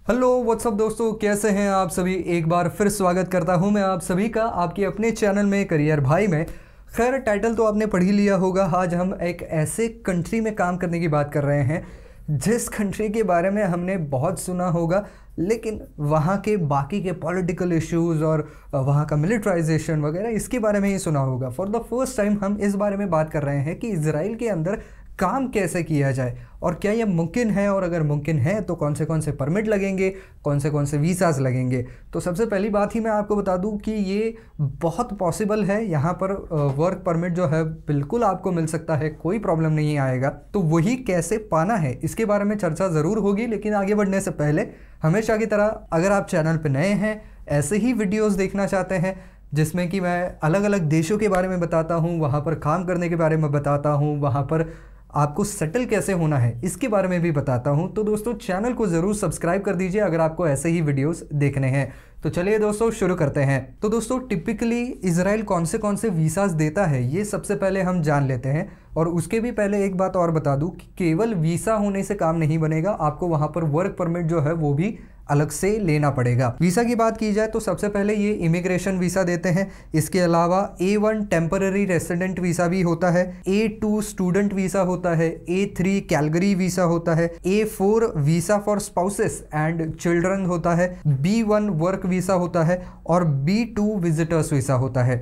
Hello what's up दोस्तों, कैसे हैं आप सभी। एक बार फिर स्वागत करता हूं मैं आप सभी का आपके अपने चैनल में करियर भाई में। खैर, टाइटल तो आपने पढ़ ही लिया होगा। आज हम एक ऐसे कंट्री में काम करने की बात कर रहे हैं जिस कंट्री के बारे में हमने बहुत सुना होगा, लेकिन वहाँ के बाकी के पॉलिटिकल इश्यूज़ और वहाँ का मिलिट्राइजेशन वगैरह इसके बारे में ही सुना होगा। फॉर द फर्स्ट टाइम हम इस बारे में बात कर रहे हैं कि इजराइल के अंदर काम कैसे किया जाए और क्या यह मुमकिन है, और अगर मुमकिन है तो कौन से परमिट लगेंगे, कौन से वीज़ाज़ लगेंगे। तो सबसे पहली बात ही मैं आपको बता दूं कि ये बहुत पॉसिबल है। यहाँ पर वर्क परमिट जो है बिल्कुल आपको मिल सकता है, कोई प्रॉब्लम नहीं आएगा। तो वही कैसे पाना है इसके बारे में चर्चा ज़रूर होगी, लेकिन आगे बढ़ने से पहले हमेशा की तरह अगर आप चैनल पर नए हैं, ऐसे ही वीडियोज़ देखना चाहते हैं जिसमें कि मैं अलग अलग देशों के बारे में बताता हूँ, वहाँ पर काम करने के बारे में बताता हूँ, वहाँ पर आपको सेटल कैसे होना है इसके बारे में भी बताता हूं, तो दोस्तों चैनल को ज़रूर सब्सक्राइब कर दीजिए अगर आपको ऐसे ही वीडियोस देखने हैं। तो चलिए दोस्तों शुरू करते हैं। तो दोस्तों टिपिकली इजराइल कौन से वीसास देता है ये सबसे पहले हम जान लेते हैं। और उसके भी पहले एक बात और बता दूं कि केवल वीसा होने से काम नहीं बनेगा, आपको वहां पर वर्क परमिट जो है वो भी अलग से लेना पड़ेगा। वीज़ा की बात की जाए तो सबसे पहले ये इमिग्रेशन वीज़ा देते हैं। इसके अलावा A1 टेम्पररी रेसिडेंट वीज़ा भी होता है, A2 स्टूडेंट वीज़ा होता है, A3 कैलगरी वीज़ा होता है, A4 visa for spouses and children होता है, B1 वर्क वीज़ा होता है और B2 विजिटर्स वीज़ा होता है।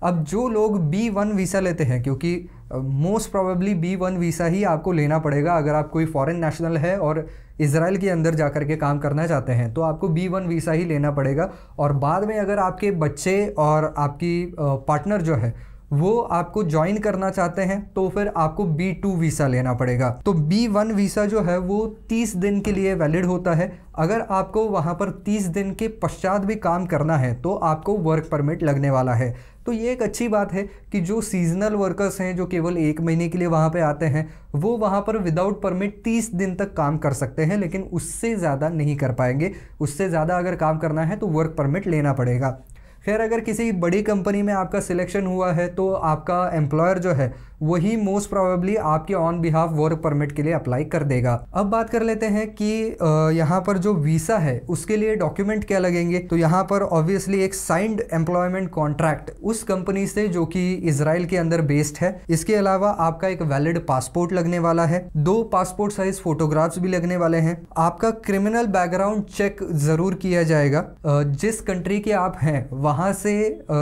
अब जो लोग B1 वीज़ा लेते हैं, क्योंकि मोस्ट प्रोबेबली B1 वीज़ा ही आपको लेना पड़ेगा अगर आप कोई फॉरेन नेशनल है और इजराइल के अंदर जाकर के काम करना चाहते हैं, तो आपको B1 वीज़ा ही लेना पड़ेगा। और बाद में अगर आपके बच्चे और आपकी पार्टनर जो है वो आपको ज्वाइन करना चाहते हैं तो फिर आपको B2 वीज़ा लेना पड़ेगा। तो B1 वीज़ा जो है वो 30 दिन के लिए वैलिड होता है। अगर आपको वहाँ पर 30 दिन के पश्चात भी काम करना है तो आपको वर्क परमिट लगने वाला है। तो ये एक अच्छी बात है कि जो सीजनल वर्कर्स हैं, जो केवल 1 महीने के लिए वहाँ पे आते हैं, वो वहाँ पर विदाउट परमिट 30 दिन तक काम कर सकते हैं, लेकिन उससे ज़्यादा नहीं कर पाएंगे। उससे ज़्यादा अगर काम करना है तो वर्क परमिट लेना पड़ेगा। खैर, अगर किसी बड़ी कंपनी में आपका सिलेक्शन हुआ है तो आपका एम्प्लॉयर जो है वही मोस्ट प्रोबेबली आपके ऑन बिहाफ वर्क परमिट के लिए अप्लाई कर देगा। अब बात कर लेते हैं कि यहाँ पर जो वीज़ा है उसके लिए डॉक्यूमेंट क्या लगेंगे। तो यहाँ पर ऑब्वियसली एक साइंड एम्प्लॉयमेंट कॉन्ट्रैक्ट उस कंपनी से जो कि इजराइल के अंदर बेस्ड है। इसके अलावा आपका एक वैलिड पासपोर्ट लगने वाला है, 2 पासपोर्ट साइज फोटोग्राफ्स भी लगने वाले हैं। आपका क्रिमिनल बैकग्राउंड चेक ज़रूर किया जाएगा। जिस कंट्री के आप हैं वहाँ से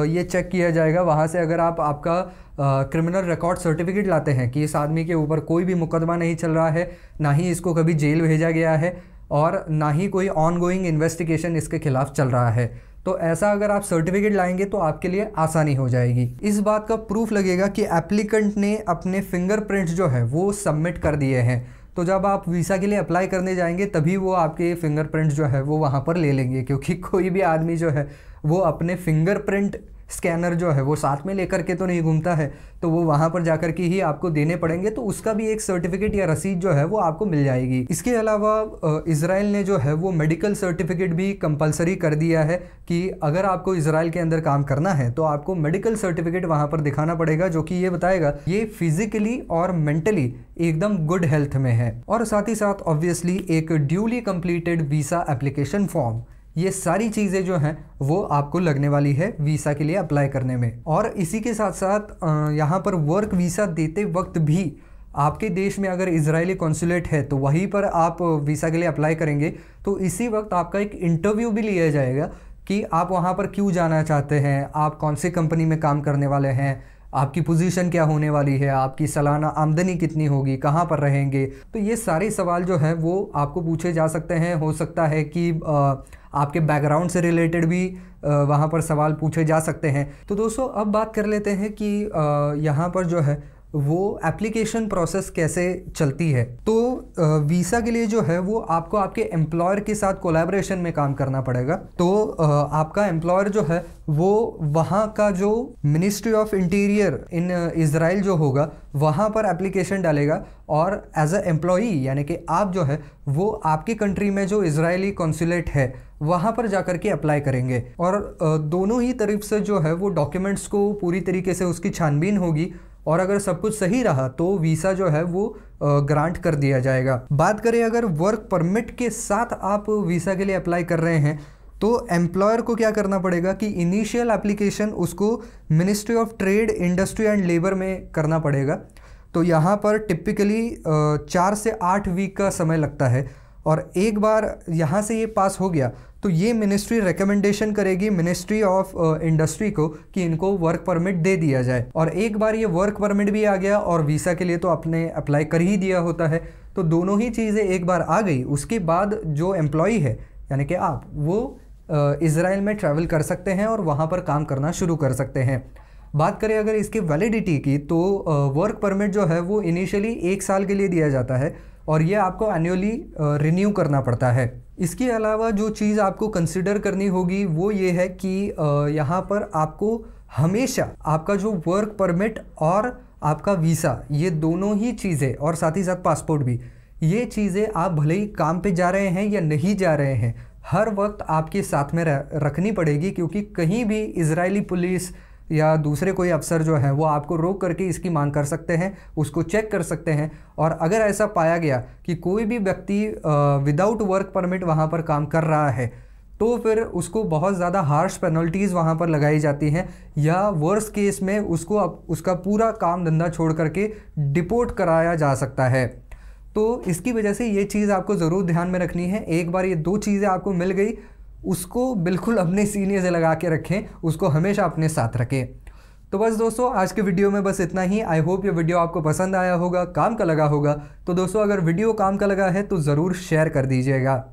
ये चेक किया जाएगा। वहाँ से अगर आपका क्रिमिनल रिकॉर्ड सर्टिफिकेट लाते हैं कि इस आदमी के ऊपर कोई भी मुकदमा नहीं चल रहा है, ना ही इसको कभी जेल भेजा गया है और ना ही कोई ऑन गोइंग इन्वेस्टिगेशन इसके खिलाफ चल रहा है, तो ऐसा अगर आप सर्टिफिकेट लाएंगे तो आपके लिए आसानी हो जाएगी। इस बात का प्रूफ लगेगा कि एप्लीकेंट ने अपने फिंगरप्रिंट्स जो है वो सबमिट कर दिए हैं। तो जब आप वीज़ा के लिए अप्लाई करने जाएंगे तभी वो आपके फिंगरप्रिंट्स जो है वो वहाँ पर ले लेंगे, क्योंकि कोई भी आदमी जो है वो अपने फिंगरप्रिंट स्कैनर जो है वो साथ में लेकर के तो नहीं घूमता है, तो वो वहाँ पर जाकर के ही आपको देने पड़ेंगे। तो उसका भी एक सर्टिफिकेट या रसीद जो है वो आपको मिल जाएगी। इसके अलावा इजराइल ने जो है वो मेडिकल सर्टिफिकेट भी कंपलसरी कर दिया है कि अगर आपको इजराइल के अंदर काम करना है तो आपको मेडिकल सर्टिफिकेट वहाँ पर दिखाना पड़ेगा, जो कि ये बताएगा ये फिजिकली और मेंटली एकदम गुड हेल्थ में है। और साथ ही साथ ऑब्वियसली एक duly completed visa application form, ये सारी चीज़ें जो हैं वो आपको लगने वाली है वीज़ा के लिए अप्लाई करने में। और इसी के साथ साथ यहाँ पर वर्क वीज़ा देते वक्त भी आपके देश में अगर इजरायली कॉन्सुलेट है तो वहीं पर आप वीज़ा के लिए अप्लाई करेंगे तो इसी वक्त आपका एक इंटरव्यू भी लिया जाएगा कि आप वहाँ पर क्यों जाना चाहते हैं, आप कौन सी कंपनी में काम करने वाले हैं, आपकी पोजीशन क्या होने वाली है, आपकी सालाना आमदनी कितनी होगी, कहाँ पर रहेंगे। तो ये सारे सवाल जो हैं वो आपको पूछे जा सकते हैं। हो सकता है कि आपके बैकग्राउंड से रिलेटेड भी वहाँ पर सवाल पूछे जा सकते हैं। तो दोस्तों अब बात कर लेते हैं कि यहाँ पर जो है वो एप्लीकेशन प्रोसेस कैसे चलती है। तो वीज़ा के लिए जो है वो आपको आपके एम्प्लॉयर के साथ कोलैबोरेशन में काम करना पड़ेगा। तो आपका एम्प्लॉयर जो है वो वहाँ का जो ministry of interior in Israel जो होगा वहाँ पर एप्लीकेशन डालेगा और एज अ एम्प्लॉई यानी कि आप जो है वो आपकी कंट्री में जो इजरायली कॉन्सुलेट है वहाँ पर जाकर के अप्लाई करेंगे। और दोनों ही तरफ से जो है वो डॉक्यूमेंट्स को पूरी तरीके से उसकी छानबीन होगी और अगर सब कुछ सही रहा तो वीज़ा जो है वो ग्रांट कर दिया जाएगा। बात करें अगर वर्क परमिट के साथ आप वीज़ा के लिए अप्लाई कर रहे हैं तो एम्प्लॉयर को क्या करना पड़ेगा कि इनिशियल एप्लीकेशन उसको ministry of trade, industry and labour में करना पड़ेगा। तो यहाँ पर टिपिकली 4 से 8 वीक का समय लगता है, और एक बार यहाँ से ये पास हो गया तो ये मिनिस्ट्री रिकमेंडेशन करेगी मिनिस्ट्री ऑफ इंडस्ट्री को कि इनको वर्क परमिट दे दिया जाए। और एक बार ये वर्क परमिट भी आ गया और वीज़ा के लिए तो आपने अप्लाई कर ही दिया होता है, तो दोनों ही चीज़ें एक बार आ गई, उसके बाद जो एम्प्लॉई है यानी कि आप, वो इज़राइल में ट्रैवल कर सकते हैं और वहाँ पर काम करना शुरू कर सकते हैं। बात करें अगर इसकी वैलिडिटी की तो वर्क परमिट जो है वो इनिशियली 1 साल के लिए दिया जाता है और ये आपको एनुअली रिन्यू करना पड़ता है। इसके अलावा जो चीज़ आपको कंसिडर करनी होगी वो ये है कि यहाँ पर आपको हमेशा आपका जो वर्क परमिट और आपका वीज़ा, ये दोनों ही चीज़ें, और साथ ही साथ पासपोर्ट भी, ये चीज़ें आप भले ही काम पे जा रहे हैं या नहीं जा रहे हैं, हर वक्त आपके साथ में रखनी पड़ेगी, क्योंकि कहीं भी इजरायली पुलिस या दूसरे कोई अफसर जो है वो आपको रोक करके इसकी मांग कर सकते हैं, उसको चेक कर सकते हैं। और अगर ऐसा पाया गया कि कोई भी व्यक्ति विदाउट वर्क परमिट वहाँ पर काम कर रहा है तो फिर उसको बहुत ज़्यादा हार्श पेनल्टीज़ वहाँ पर लगाई जाती हैं, या वर्स केस में उसको उसका पूरा काम धंधा छोड़ करके डिपोर्ट कराया जा सकता है। तो इसकी वजह से ये चीज़ आपको ज़रूर ध्यान में रखनी है। एक बार ये 2 चीज़ें आपको मिल गई, उसको बिल्कुल अपने सीने से लगा के रखें, उसको हमेशा अपने साथ रखें। तो बस दोस्तों, आज के वीडियो में बस इतना ही। आई होप ये वीडियो आपको पसंद आया होगा, काम का लगा होगा। तो दोस्तों, अगर वीडियो काम का लगा है तो ज़रूर शेयर कर दीजिएगा।